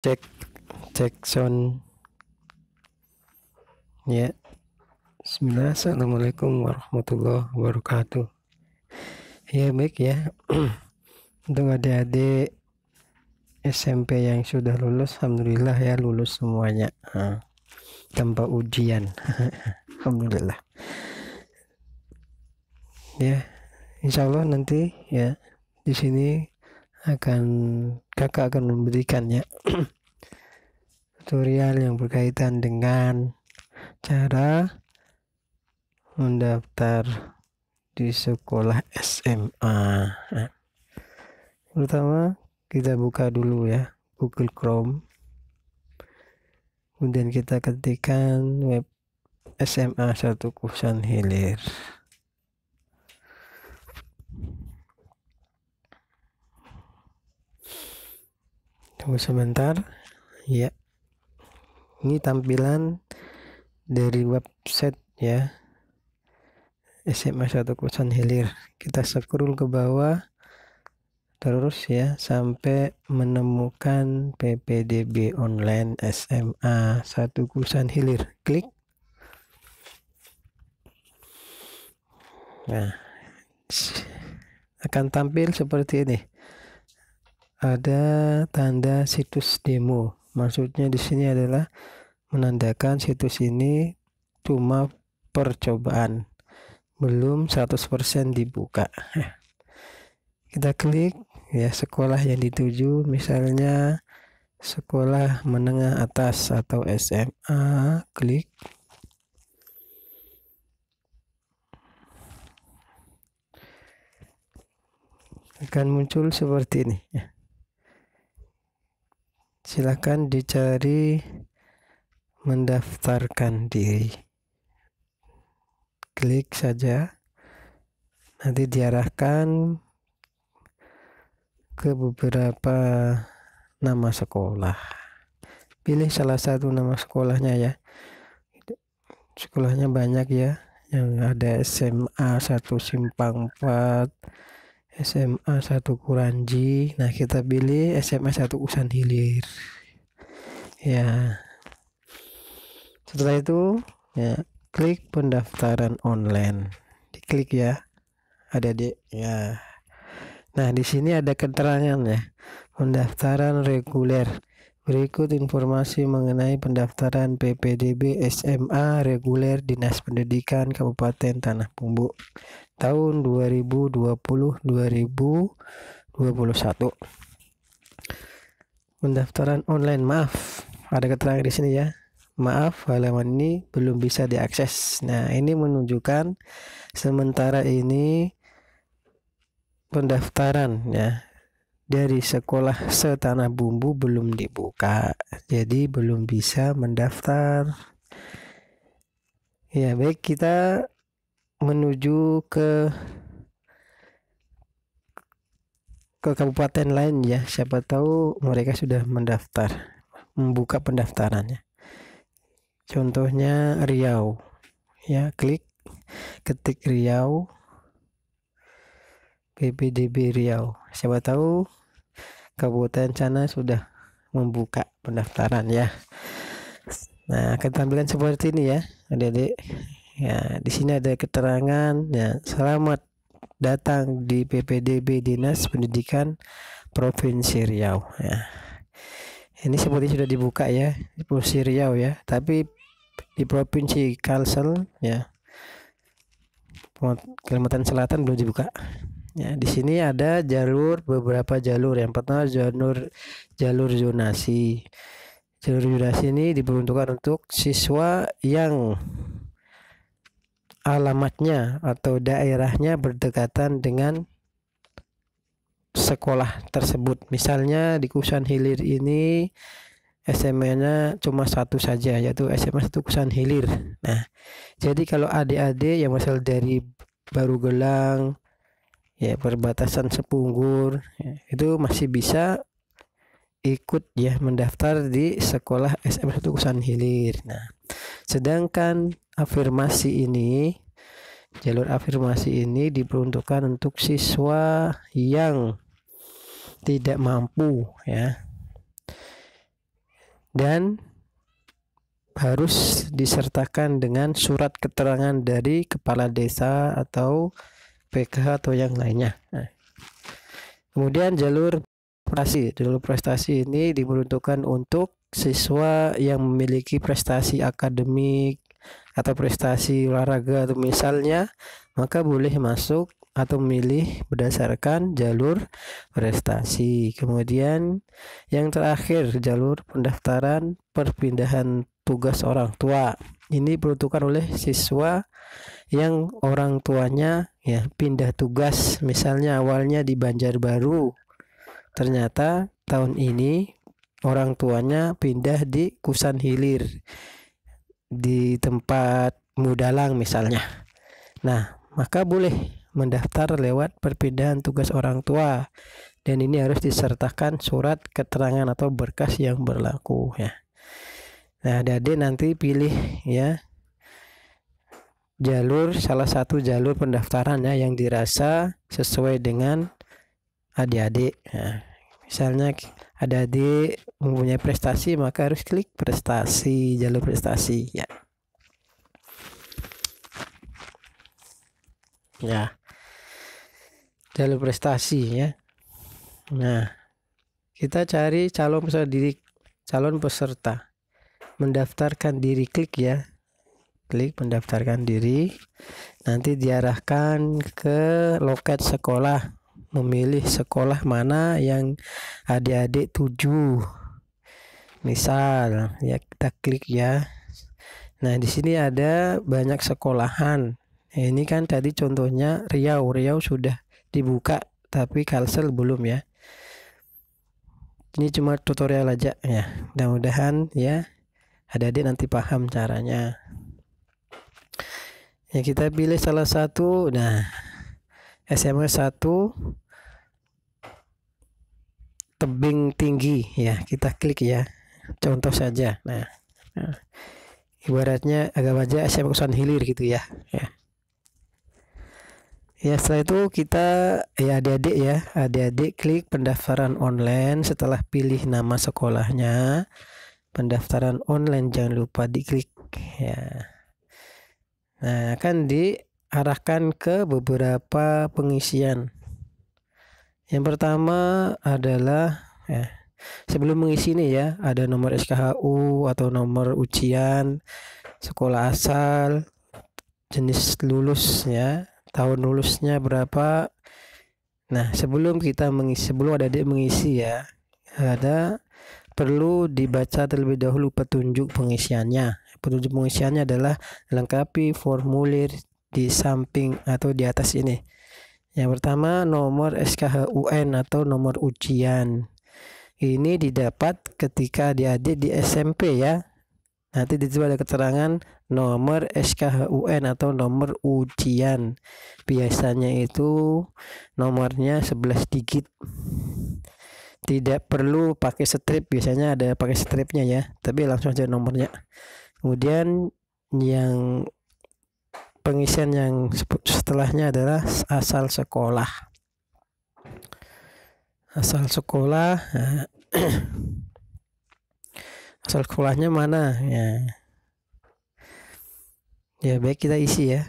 Cek cek sound ya. Bismillah. Assalamualaikum warahmatullahi wabarakatuh. Ya baik ya. Untuk adik-adik SMP yang sudah lulus, alhamdulillah ya, lulus semuanya tanpa ujian. Alhamdulillah ya. Insya Allah nanti ya di sini kakak akan memberikan ya tutorial yang berkaitan dengan cara mendaftar di sekolah SMA. Pertama kita buka dulu ya Google Chrome, kemudian kita ketikkan web SMA 1 Kusan Hilir. Tunggu sebentar ya. Ini tampilan dari website ya SMA 1 Kusan Hilir. Kita scroll ke bawah terus ya sampai menemukan PPDB online SMA 1 Kusan Hilir. Klik. Nah, akan tampil seperti ini. Ada tanda situs demo. Maksudnya di sini adalah menandakan situs ini cuma percobaan, belum 100% dibuka. Kita klik ya sekolah yang dituju, misalnya sekolah menengah atas atau SMA, klik. Akan muncul seperti ini ya. Silakan dicari mendaftarkan diri. Klik saja. Nanti diarahkan ke beberapa nama sekolah. Pilih salah satu nama sekolahnya ya. Sekolahnya banyak ya. Yang ada SMA 1 Simpang 4, SMA 1 Kuranji. Nah, kita pilih SMA 1 Kusan Hilir. Ya. Setelah itu ya, klik pendaftaran online. Diklik ya. Adik-adik ya. Nah, di sini ada keterangan ya. Pendaftaran reguler. Berikut informasi mengenai pendaftaran PPDB SMA reguler Dinas Pendidikan Kabupaten Tanah Bumbu tahun 2020-2021. Pendaftaran online, maaf, ada keterangan di sini ya. Maaf, halaman ini belum bisa diakses. Nah, ini menunjukkan sementara ini pendaftaran ya dari sekolah setanah bumbu belum dibuka, jadi belum bisa mendaftar. Ya baik, kita menuju ke kabupaten lain ya, siapa tahu mereka sudah mendaftar, membuka pendaftarannya. Contohnya Riau ya, klik, ketik Riau, PPDB Riau, siapa tahu kabupaten sana sudah membuka pendaftaran ya. Nah, akan tampilan seperti ini ya, adik-adik. Ya, di sini ada keterangan ya, selamat datang di PPDB Dinas Pendidikan Provinsi Riau ya. Ini seperti sudah dibuka ya di Provinsi Riau ya, tapi di Provinsi Kalsel ya, Kalimantan Selatan belum dibuka. Ya, di sini ada beberapa jalur. Yang pertama jalur zonasi. Jalur zonasi ini diperuntukkan untuk siswa yang alamatnya atau daerahnya berdekatan dengan sekolah tersebut. Misalnya di Kusan Hilir ini SMA-nya cuma satu saja, yaitu SMA 1 Kusan Hilir. Nah, jadi kalau adik-adik yang berasal dari Barugelang ya, perbatasan Sepunggur ya, itu masih bisa ikut ya mendaftar di sekolah SMA 1 Kusan Hilir. Nah, sedangkan jalur afirmasi ini diperuntukkan untuk siswa yang tidak mampu ya, dan harus disertakan dengan surat keterangan dari kepala desa atau PK atau yang lainnya. Nah, kemudian jalur prestasi ini diperuntukkan untuk siswa yang memiliki prestasi akademik atau prestasi olahraga atau misalnya, maka boleh masuk atau memilih berdasarkan jalur prestasi. Kemudian yang terakhir, jalur pendaftaran perpindahan tugas orang tua. Ini diperuntukkan oleh siswa yang orang tuanya ya pindah tugas, misalnya awalnya di Banjarbaru, ternyata tahun ini orang tuanya pindah di Kusan Hilir di tempat Mudalang misalnya. Nah, maka boleh mendaftar lewat perpindahan tugas orang tua, dan ini harus disertakan surat keterangan atau berkas yang berlaku ya. Nah, adik-adik nanti pilih ya salah satu jalur pendaftaran ya yang dirasa sesuai dengan adik-adik. Nah, misalnya adik-adik mempunyai prestasi, maka harus klik prestasi, jalur prestasi ya. Ya, jalur prestasi ya. Nah, kita cari calon peserta, mendaftarkan diri, klik ya, klik mendaftarkan diri. Nanti diarahkan ke loket sekolah, memilih sekolah mana yang adik-adik tuju. Misal ya, kita klik ya. Nah, di sini ada banyak sekolahan. Ini kan tadi contohnya Riau sudah dibuka, tapi Kalsel belum ya. Ini cuma tutorial aja ya. Mudah-mudahan ya adik-adik nanti paham caranya. Ya, kita pilih salah satu. Nah, SMA 1 tebing tinggi ya, kita klik ya. Contoh saja. Nah, ibaratnya agak aja SMA Kusan Hilir gitu ya. Ya, setelah itu kita adik-adik klik pendaftaran online. Setelah pilih nama sekolahnya, pendaftaran online jangan lupa diklik ya. Nah, akan diarahkan ke beberapa pengisian. Yang pertama adalah sebelum mengisi ini ya, ada nomor SKHU atau nomor ujian, sekolah asal, jenis lulus ya, tahun lulusnya berapa. Nah, sebelum adik-adik mengisi ya, perlu dibaca terlebih dahulu petunjuk pengisiannya. Petunjuk pengisiannya adalah lengkapi formulir di samping atau di atas ini. Yang pertama, nomor SKHUN atau nomor ujian. Ini didapat ketika adik-adik di SMP ya. Nanti di situ ada keterangan nomor SKHUN atau nomor ujian. Biasanya itu nomornya 11 digit. Tidak perlu pakai strip, biasanya ada pakai stripnya ya, tapi langsung aja nomornya. Kemudian yang pengisian yang setelahnya adalah asal sekolah. Asal sekolah. Asal sekolahnya mana ya. Ya, baik, kita isi ya.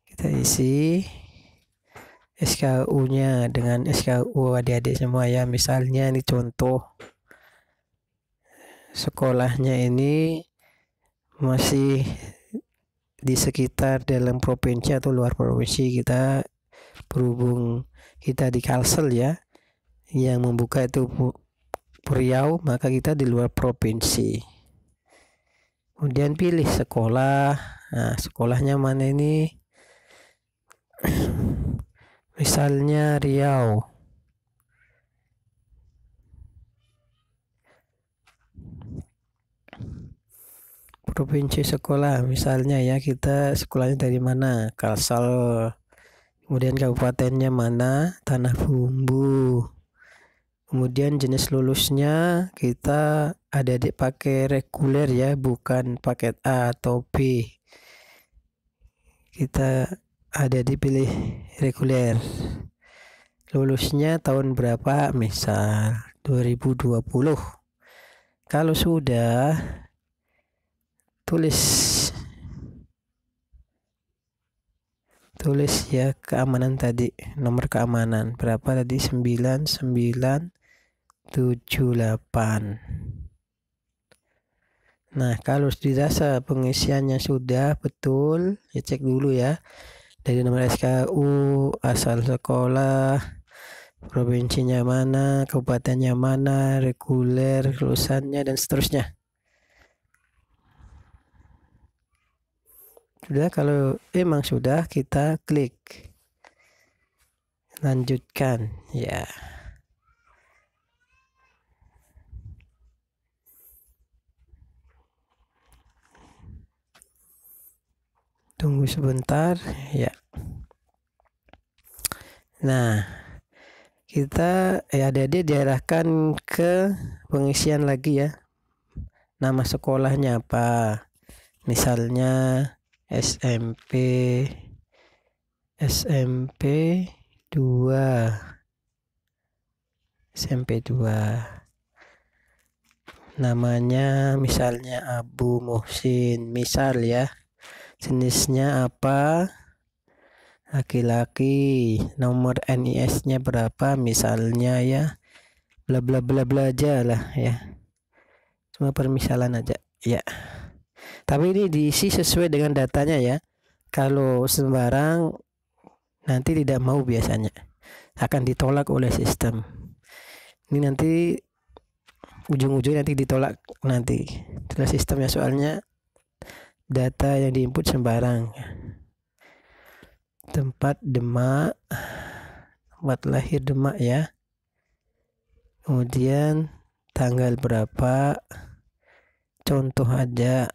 Kita isi SKU-nya dengan SKU adik-adik semua ya. Misalnya ini contoh sekolahnya ini masih di sekitar dalam provinsi atau luar provinsi. Kita berhubung kita di Kalsel ya, yang membuka itu Riau, maka kita di luar provinsi. Kemudian pilih sekolah. Nah, sekolahnya mana ini? Misalnya Riau. Provinsi sekolah misalnya ya, kita sekolahnya dari mana? Kalsel. Kemudian kabupatennya mana? Tanah Bumbu. Kemudian jenis lulusnya kita adik-adik pakai reguler ya, bukan paket A atau B. Kita adik-adik pilih reguler. lulusnya tahun berapa, misal 2020. Kalau sudah, tulis ya keamanan tadi, nomor keamanan berapa tadi, 9978. Nah, kalau dirasa pengisiannya sudah betul, ya cek dulu ya. Dari nomor SKU, asal sekolah, provinsinya mana, kabupatennya mana, reguler, lulusannya, dan seterusnya. Sudah, kalau emang sudah, kita klik lanjutkan ya. Tunggu sebentar ya. Nah, kita adik-adik diarahkan ke pengisian lagi ya. Nama sekolahnya apa? Misalnya SMP 2. Namanya misalnya Abu Muhsin, misal ya. Jenisnya apa? Laki-laki. Nomor NIS-nya berapa misalnya ya. Bla bla bla bla aja lah ya. Cuma permisalan aja ya. Tapi ini diisi sesuai dengan datanya ya. Kalau sembarang nanti tidak mau, biasanya akan ditolak oleh sistem. Ini nanti ujung-ujungnya nanti ditolak nanti oleh sistem ya, soalnya data yang diinput sembarang. Tempat Demak, tempat lahir Demak ya. Kemudian tanggal berapa, contoh aja.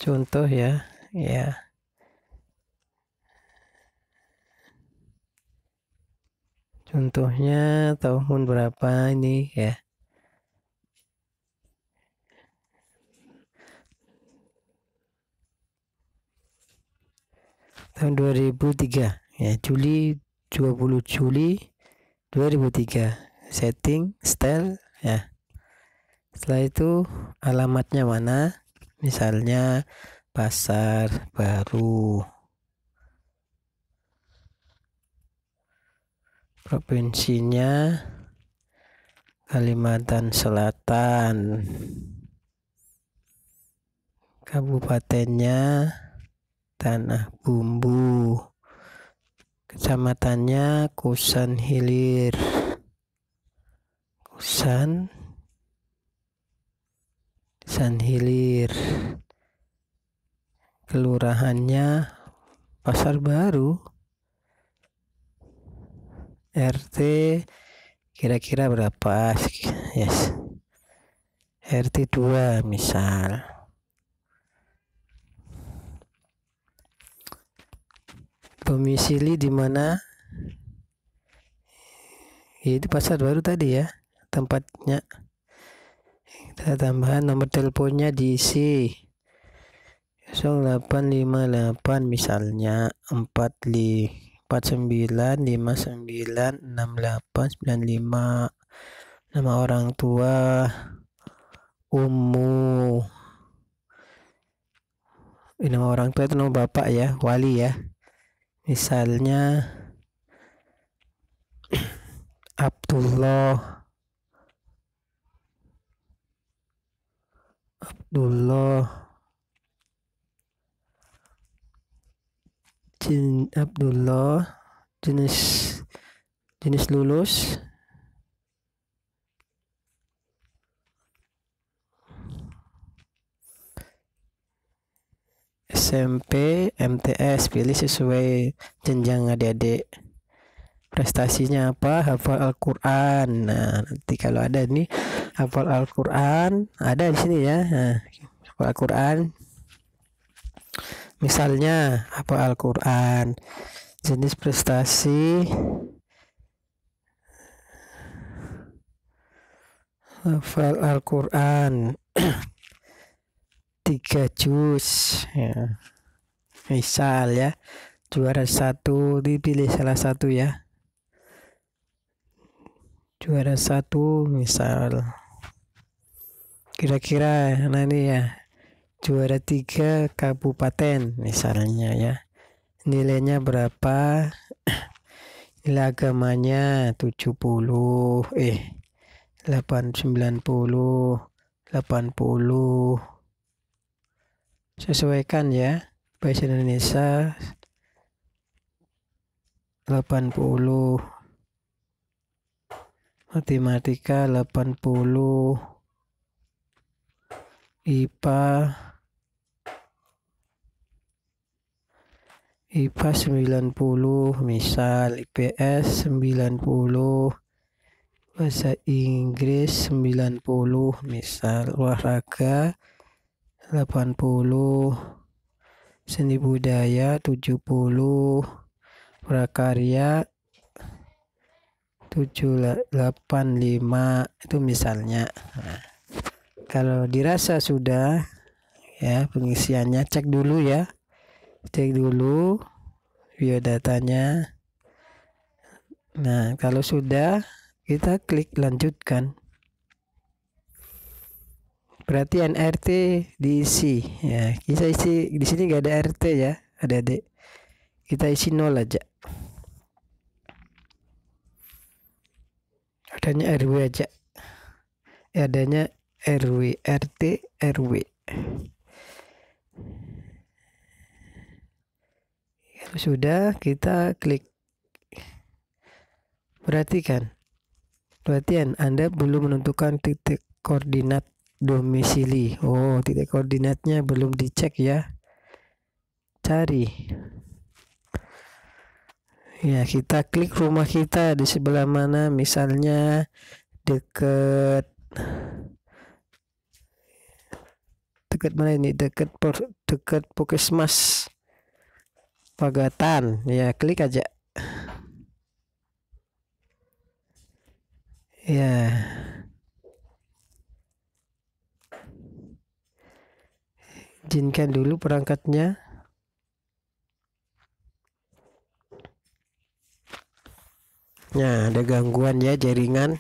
Contoh ya, ya. Contohnya tahun berapa ini ya. Tahun 2003 ya, 20 Juli 2003. Setting style ya. Setelah itu alamatnya mana? Misalnya Pasar Baru. Provinsinya Kalimantan Selatan. Kabupatennya Tanah Bumbu. Kecamatannya Kusan Hilir. Kusan Hilir. Kelurahannya Pasar Baru. RT kira-kira berapa? Yes. RT 2 misal. Domisili di mana? Itu Pasar Baru tadi ya, tempatnya. Kita tambahan nomor teleponnya diisi 0858 misalnya 49596895. Nama orang tua Ummu. Nama orang tua itu nama bapak ya, wali ya. Misalnya Abdullah. Jenis lulus SMP, MTS, pilih sesuai jenjang adik-adik. Prestasinya apa? Hafal Al-Quran. Nah, nanti kalau ada nih hafal Al-Quran, ada di sini ya. Nah, hafal Al-Quran. Misalnya hafal Al-Quran. Jenis prestasi hafal Al-Quran 3 juz ya. Misal ya, juara 1 dipilih salah satu ya. Juara 1 misal. Kira-kira nah ini ya. Juara 3 kabupaten misalnya ya. Nilainya berapa? Nilai agamanya 70, 90, 80. Sesuaikan ya. Bahasa Indonesia 80. Matematika 80. IPA 90 misal. IPS 90. Bahasa Inggris 90 misal. Olahraga 80. Seni budaya 70. Prakarya 785 itu misalnya. Nah, kalau dirasa sudah ya pengisiannya, cek dulu ya. Cek dulu biodatanya. Nah, kalau sudah kita klik lanjutkan. Berarti RT diisi ya. Kita isi di sini nggak ada RT ya, adik-adik. Kita isi 0 aja. Adanya RW aja. Adanya RW, RT, RW. Kalau sudah kita klik. Perhatikan. Perhatian, Anda belum menentukan titik koordinat domisili. Oh, titik koordinatnya belum dicek ya. Cari. Ya, kita klik rumah kita di sebelah mana, misalnya dekat mana ini? Dekat Puskesmas Pagatan. Ya, klik aja. Ya. Izinkan dulu perangkatnya. Nah, ada gangguan ya jaringan.